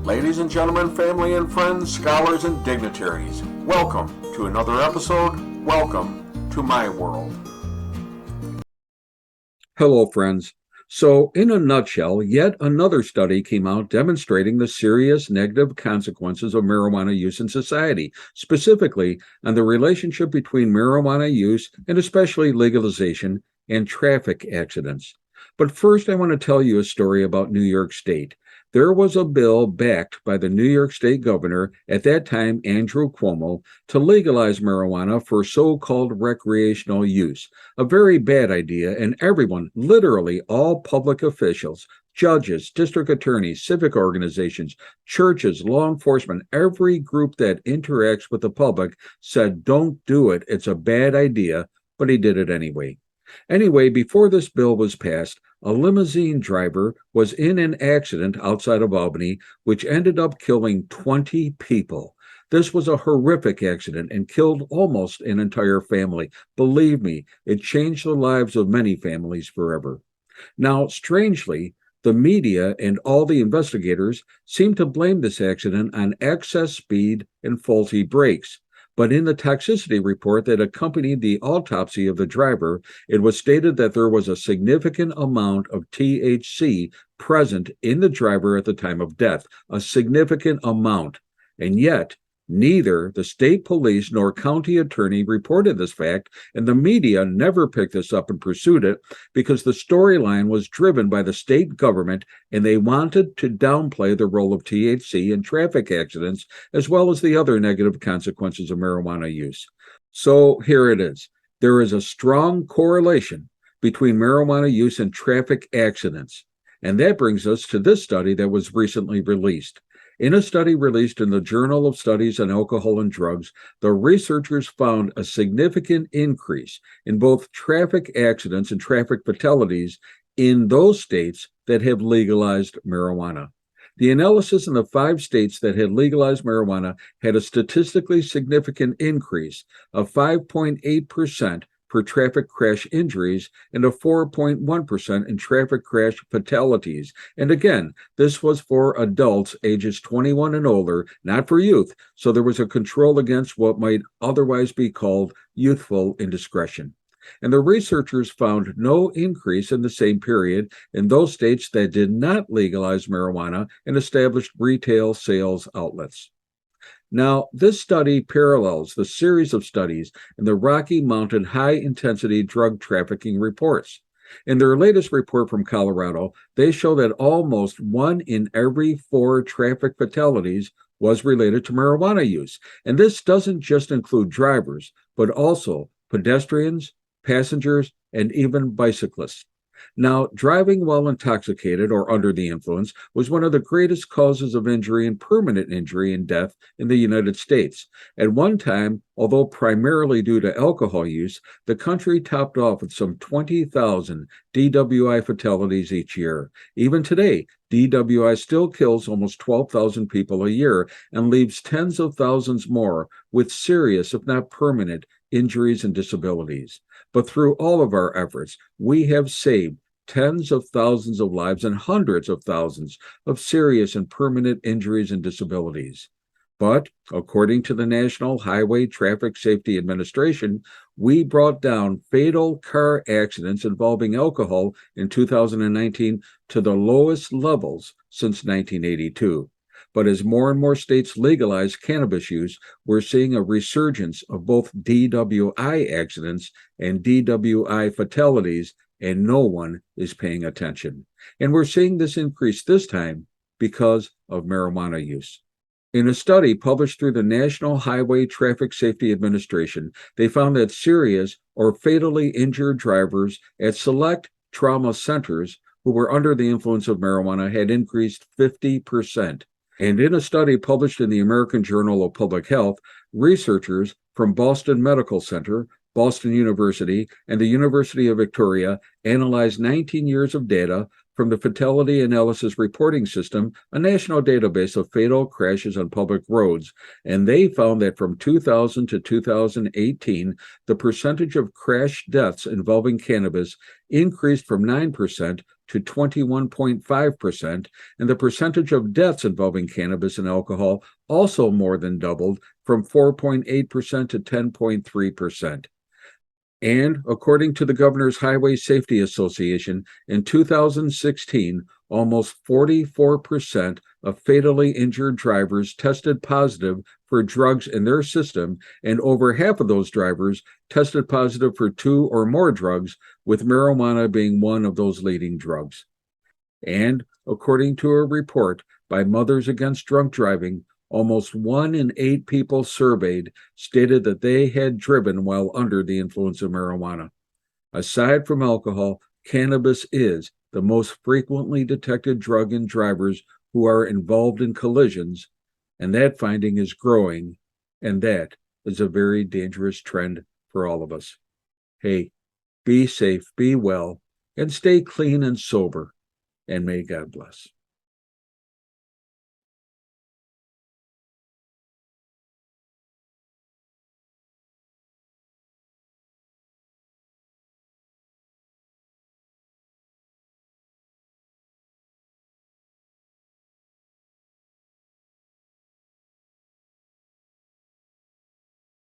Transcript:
Ladies and gentlemen, family and friends, scholars and dignitaries, welcome to another episode. Welcome to my world. Hello, friends. So, in a nutshell, yet another study came out demonstrating the serious negative consequences of marijuana use in society, specifically on the relationship between marijuana use and especially legalization and traffic accidents. But first, I want to tell you a story about New York State. There was a bill backed by the New York State governor, at that time Andrew Cuomo, to legalize marijuana for so-called recreational use. A very bad idea, and everyone, literally all public officials, judges, district attorneys, civic organizations, churches, law enforcement, every group that interacts with the public said, don't do it, it's a bad idea, but he did it anyway. Anyway, before this bill was passed, a limousine driver was in an accident outside of Albany, which ended up killing 20 people. This was a horrific accident and killed almost an entire family. Believe me, it changed the lives of many families forever. Now, strangely, the media and all the investigators seem to blame this accident on excess speed and faulty brakes. But in the toxicity report that accompanied the autopsy of the driver, it was stated that there was a significant amount of THC present in the driver at the time of death, a significant amount. And yet, neither the state police nor county attorney reported this fact, and the media never picked this up and pursued it because the storyline was driven by the state government and they wanted to downplay the role of THC in traffic accidents as well as the other negative consequences of marijuana use. So here it is. There is a strong correlation between marijuana use and traffic accidents. And that brings us to this study that was recently released. In a study released in the Journal of Studies on Alcohol and Drugs, the researchers found a significant increase in both traffic accidents and traffic fatalities in those states that have legalized marijuana. The analysis in the 5 states that had legalized marijuana had a statistically significant increase of 5.8% for traffic crash injuries and a 4.1% in traffic crash fatalities. And again, this was for adults ages 21 and older, not for youth. So there was a control against what might otherwise be called youthful indiscretion. And the researchers found no increase in the same period in those states that did not legalize marijuana and established retail sales outlets. Now, this study parallels the series of studies in the Rocky Mountain high-intensity drug trafficking reports. In their latest report from Colorado, they show that almost 1 in every 4 traffic fatalities was related to marijuana use. And this doesn't just include drivers, but also pedestrians, passengers, and even bicyclists. Now, driving while intoxicated or under the influence was one of the greatest causes of injury and permanent injury and death in the United States. At one time, although primarily due to alcohol use, the country topped off with some 20,000 DWI fatalities each year. Even today, DWI still kills almost 12,000 people a year and leaves tens of thousands more with serious, if not permanent, injuries and disabilities. But through all of our efforts, we have saved tens of thousands of lives and hundreds of thousands of serious and permanent injuries and disabilities. But according to the National Highway Traffic Safety Administration, we brought down fatal car accidents involving alcohol in 2019 to the lowest levels since 1982. But as more and more states legalize cannabis use, we're seeing a resurgence of both DWI accidents and DWI fatalities, and no one is paying attention. And we're seeing this increase this time because of marijuana use. In a study published through the National Highway Traffic Safety Administration, they found that serious or fatally injured drivers at select trauma centers who were under the influence of marijuana had increased 50%. And in a study published in the American Journal of Public Health, researchers from Boston Medical Center, Boston University, and the University of Victoria analyzed 19 years of data from the Fatality Analysis Reporting System, a national database of fatal crashes on public roads. And they found that from 2000 to 2018, the percentage of crash deaths involving cannabis increased from 9% to 21.5%, and the percentage of deaths involving cannabis and alcohol also more than doubled from 4.8% to 10.3%. And according to the Governor's Highway Safety Association, in 2016, almost 44% of fatally injured drivers tested positive for drugs in their system, and over half of those drivers tested positive for 2 or more drugs, with marijuana being one of those leading drugs. And according to a report by Mothers Against Drunk Driving, almost 1 in 8 people surveyed stated that they had driven while under the influence of marijuana. Aside from alcohol, cannabis is the most frequently detected drug in drivers who are involved in collisions, and that finding is growing, and that is a very dangerous trend for all of us. Hey, be safe, be well, and stay clean and sober, and may God bless.